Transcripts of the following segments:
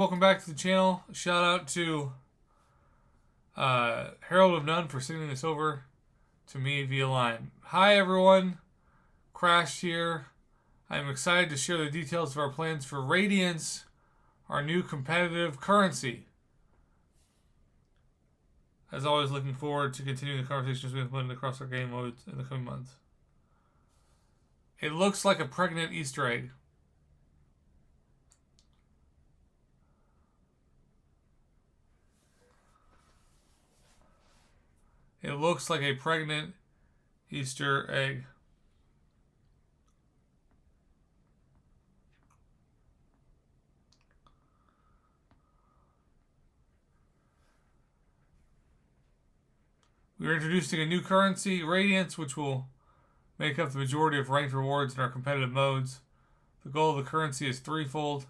Welcome back to the channel. Shout out to Herald of None for sending this over to me via line. Hi everyone, Crash here. I'm excited to share the details of our plans for Radiance, our new competitive currency. As always, looking forward to continuing the conversations we implement across our game modes in the coming months. It looks like a pregnant Easter egg. It looks like a pregnant Easter egg. We are introducing a new currency, Radiance, which will make up the majority of ranked rewards in our competitive modes. The goal of the currency is threefold: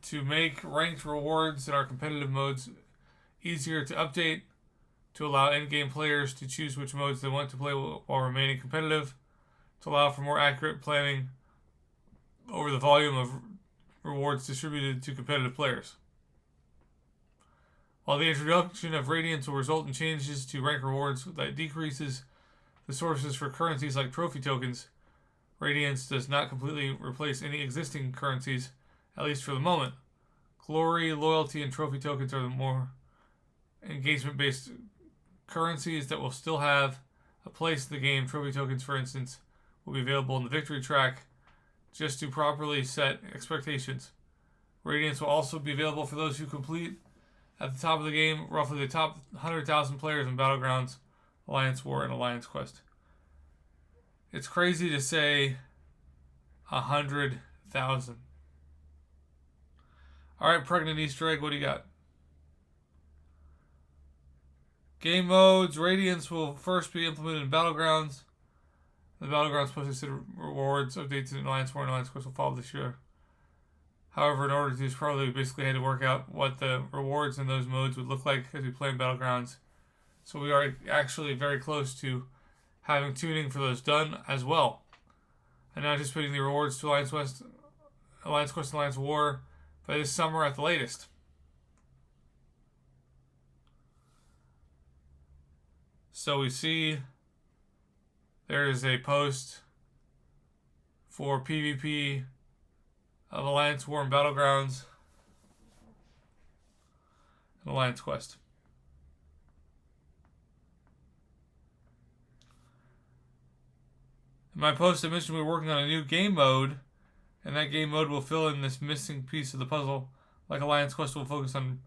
to make ranked rewards in our competitive modes easier to update, to allow endgame players to choose which modes they want to play while remaining competitive, to allow for more accurate planning over the volume of rewards distributed to competitive players. While the introduction of Radiance will result in changes to rank rewards that decreases the sources for currencies like trophy tokens, Radiance does not completely replace any existing currencies, at least for the moment. Glory, loyalty, and trophy tokens are the more engagement-based currencies that will still have a place in the game. Trophy tokens, for instance, will be available in the victory track just to properly set expectations. Radiance will also be available for those who complete at the top of the game roughly the top 100,000 players in Battlegrounds, Alliance War, and Alliance Quest. It's crazy to say 100,000. Alright, pregnant Easter egg, what do you got? Game modes. Radiance will first be implemented in Battlegrounds. The Battlegrounds posted rewards updates in Alliance War and Alliance Quest will follow this year. However, in order to do this properly, we basically had to work out what the rewards in those modes would look like as we play in Battlegrounds. So we are actually very close to having tuning for those done as well. And now anticipating the rewards to Alliance Quest, and Alliance War by this summer at the latest. So we see there is a post for PvP of Alliance War and Battlegrounds and Alliance Quest. In my post, I mentioned we were working on a new game mode, and that game mode will fill in this missing piece of the puzzle. Like Alliance Quest will focus on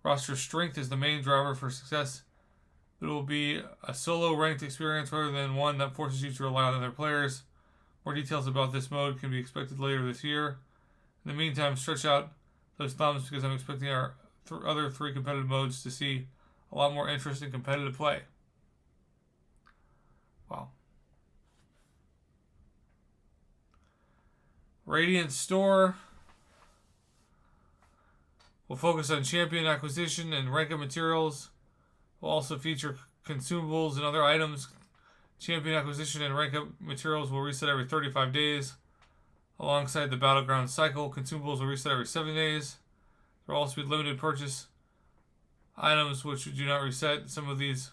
roster strength as the main driver for success. It will be a solo ranked experience rather than one that forces you to rely on other players. More details about this mode can be expected later this year. In the meantime, stretch out those thumbs because I'm expecting our other three competitive modes to see a lot more interest in competitive play. Wow. Radiance Store will focus on champion acquisition and rank up materials. Will also feature consumables and other items. Champion acquisition and rank up materials will reset every 35 days. Alongside the Battleground cycle, consumables will reset every 7 days. There will also be limited purchase items which do not reset. Some of these,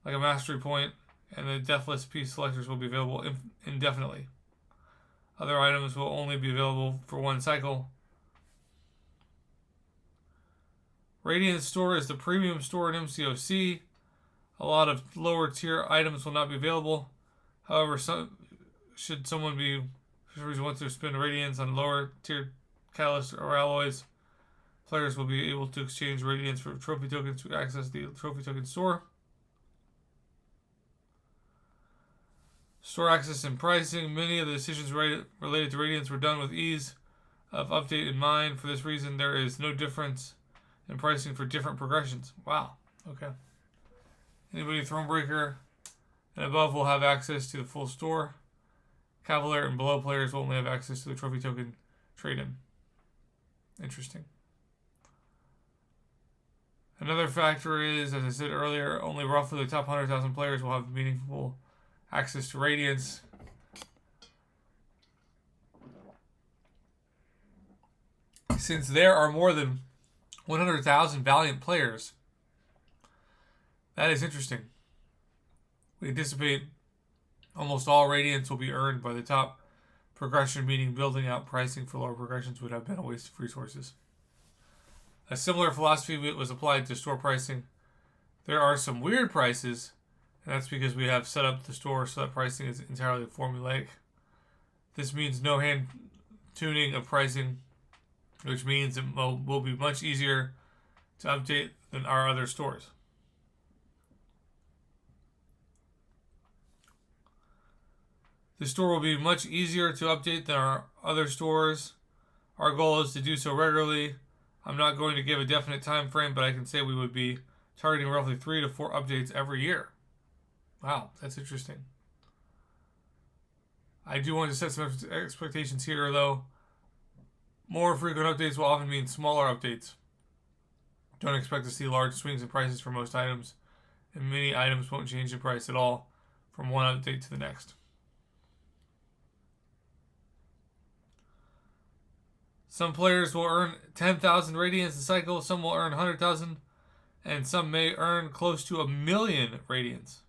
like a mastery point and the Deathless piece selectors, will be available indefinitely. Other items will only be available for one cycle. Radiance Store is the premium store in MCOC. A lot of lower tier items will not be available. However, should someone want to spend Radiance on lower tier catalysts or alloys, players will be able to exchange Radiance for trophy tokens to access the trophy token store. Store access and pricing. Many of the decisions related to Radiance were done with ease of update in mind. For this reason, there is no difference in pricing for different progressions. Wow. Okay. Anybody Thronebreaker and above will have access to the full store. Cavalier and below players will only have access to the trophy token trade-in. Interesting. Another factor is, as I said earlier, only roughly the top 100,000 players will have meaningful access to Radiance. Since there are more than 100,000 Valiant players, that is interesting. We anticipate almost all Radiance will be earned by the top progression, meaning building out pricing for lower progressions would have been a waste of resources. A similar philosophy was applied to store pricing. There are some weird prices, and that's because we have set up the store so that pricing is entirely formulaic. This means no hand tuning of pricing, which means it will be much easier to update than our other stores. The store will be much easier to update than our other stores. Our goal is to do so regularly. I'm not going to give a definite time frame, but I can say we would be targeting roughly 3 to 4 updates every year. Wow, that's interesting. I do want to set some expectations here, though. More frequent updates will often mean smaller updates. Don't expect to see large swings in prices for most items, and many items won't change in price at all from one update to the next. Some players will earn 10,000 Radiance a cycle, some will earn 100,000, and some may earn close to 1,000,000 Radiance.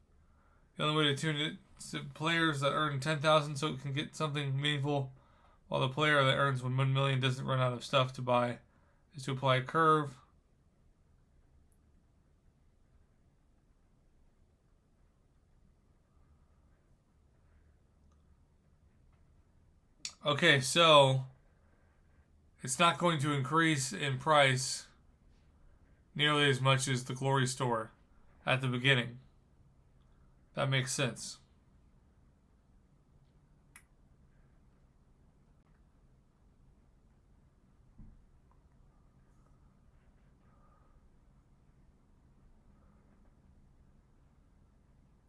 The only way to tune it to players that earn 10,000 so it can get something meaningful, while the player that earns 1,000,000 doesn't run out of stuff to buy, is to apply a curve. Okay, so it's not going to increase in price nearly as much as the Glory Store at the beginning. That makes sense.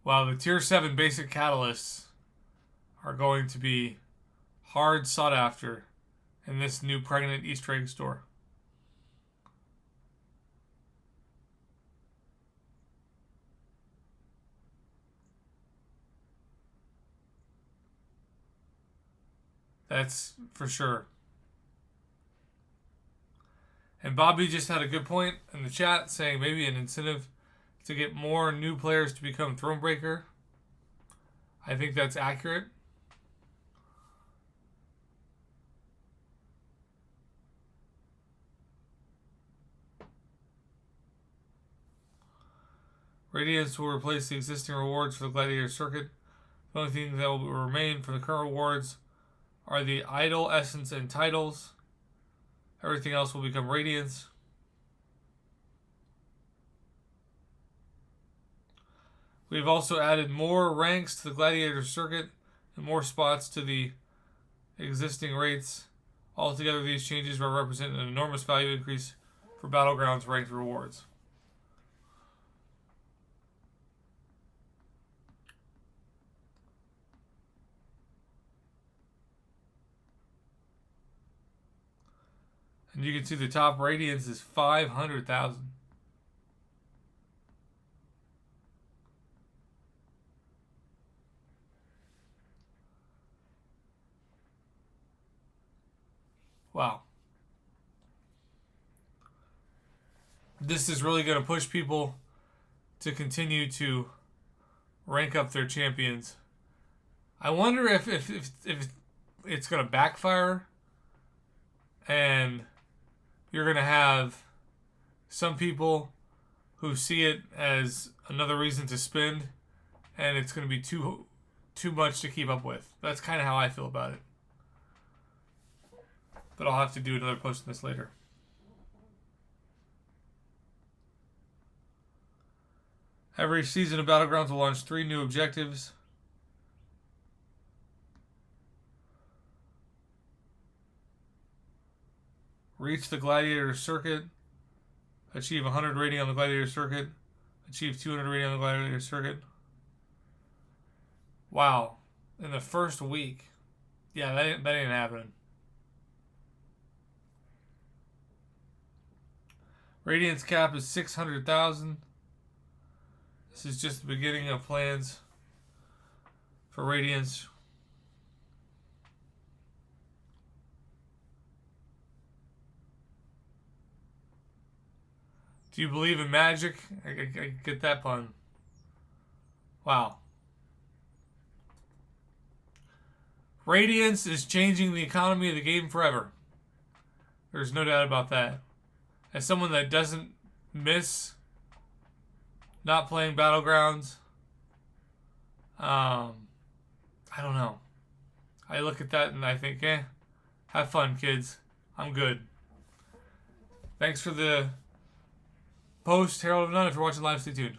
Wow, the Tier 7 basic catalysts are going to be hard sought after in this new pregnant Easter egg store. That's for sure. And Bobby just had a good point in the chat saying maybe an incentive to get more new players to become Thronebreaker. I think that's accurate. Radiance will replace the existing rewards for the Gladiator Circuit. The only thing that will remain for the current rewards are the Idol, Essence, and Titles. Everything else will become Radiance. We've also added more ranks to the Gladiator Circuit and more spots to the existing rates. Altogether, these changes will represent an enormous value increase for Battlegrounds ranked rewards. And you can see the top Radiance is 500,000. Wow. This is really going to push people to continue to rank up their champions. I wonder if it's going to backfire and you're going to have some people who see it as another reason to spend and it's going to be too much to keep up with. That's kind of how I feel about it. But I'll have to do another post on this later. Every season of Battlegrounds will launch 3 new objectives. Reach the Gladiator Circuit. Achieve 100 rating on the Gladiator Circuit. Achieve 200 rating on the Gladiator Circuit. Wow. In the first week. Yeah, that ain't happening. Radiance cap is 600,000. This is just the beginning of plans for Radiance. Do you believe in magic? I get that pun. Wow. Radiance is changing the economy of the game forever. There's no doubt about that. As someone that doesn't miss not playing Battlegrounds, I don't know. I look at that and I think, have fun, kids. I'm good. Thanks for the post, Herald of None. If you're watching live, stay tuned.